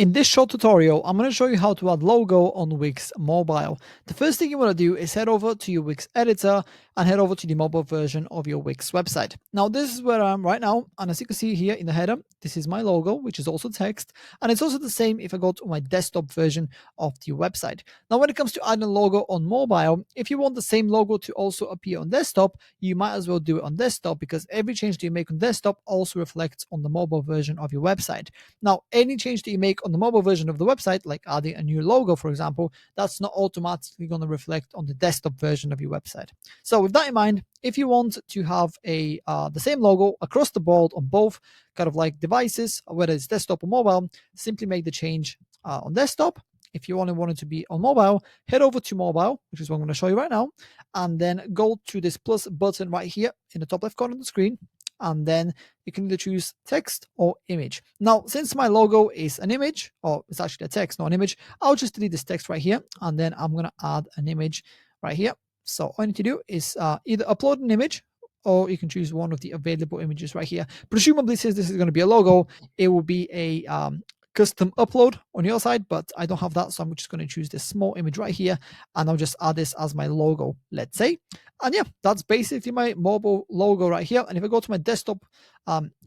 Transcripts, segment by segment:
In this short tutorial, I'm going to show you how to add logo on Wix Mobile. The first thing you want to do is head over to your Wix editor and head over to the mobile version of your Wix website. Now, this is where I am right now. And as you can see here in the header, this is my logo, which is also text. And it's also the same if I go to my desktop version of the website. Now, when it comes to adding a logo on mobile, if you want the same logo to also appear on desktop, you might as well do it on desktop because every change that you make on desktop also reflects on the mobile version of your website. Now, any change that you make on the mobile version of the website, like adding a new logo, for example, that's not automatically going to reflect on the desktop version of your website. So with that in mind, if you want to have the same logo across the board on both kind of like devices, whether it's desktop or mobile, simply make the change on desktop. If you only want it to be on mobile, head over to mobile, which is what I'm going to show you right now, and then go to this plus button right here in the top left corner of the screen, and then you can either choose text or image. Now, since my logo is an image, or it's actually a text, not an image, I'll just delete this text right here, and then I'm going to add an image right here. So all you need to do is either upload an image, or you can choose one of the available images right here. Presumably, since this is going to be a logo, it will be a custom upload on your side, but I don't have that, so I'm just going to choose this small image right here, and I'll just add this as my logo, let's say. And yeah, that's basically my mobile logo right here. And if I go to my desktop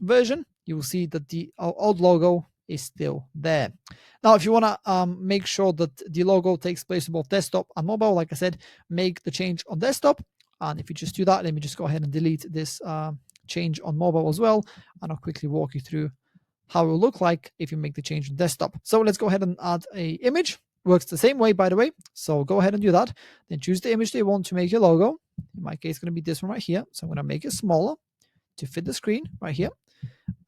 version, you will see that the old logo is still there. Now, if you want to make sure that the logo takes place in both desktop and mobile, like I said, make the change on desktop. And if you just do that, let me just go ahead and delete this change on mobile as well, and I'll quickly walk you through how it will look like if you make the change on desktop. So let's go ahead and add a image. Works the same way, by the way. So go ahead and do that. Then choose the image that you want to make your logo. In my case, it's going to be this one right here. So I'm going to make it smaller to fit the screen right here.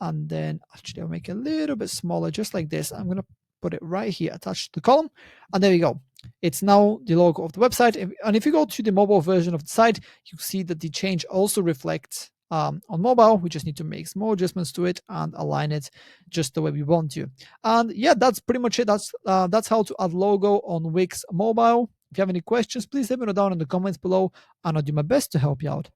And then actually I'll make it a little bit smaller, just like this. I'm going to put it right here, attached to the column. And there we go. It's now the logo of the website. And if you go to the mobile version of the site, you see that the change also reflects on mobile. We just need to make small adjustments to it and align it just the way we want to. And yeah, that's pretty much it. That's how to add logo on Wix Mobile. If you have any questions, please let me know down in the comments below, and I'll do my best to help you out.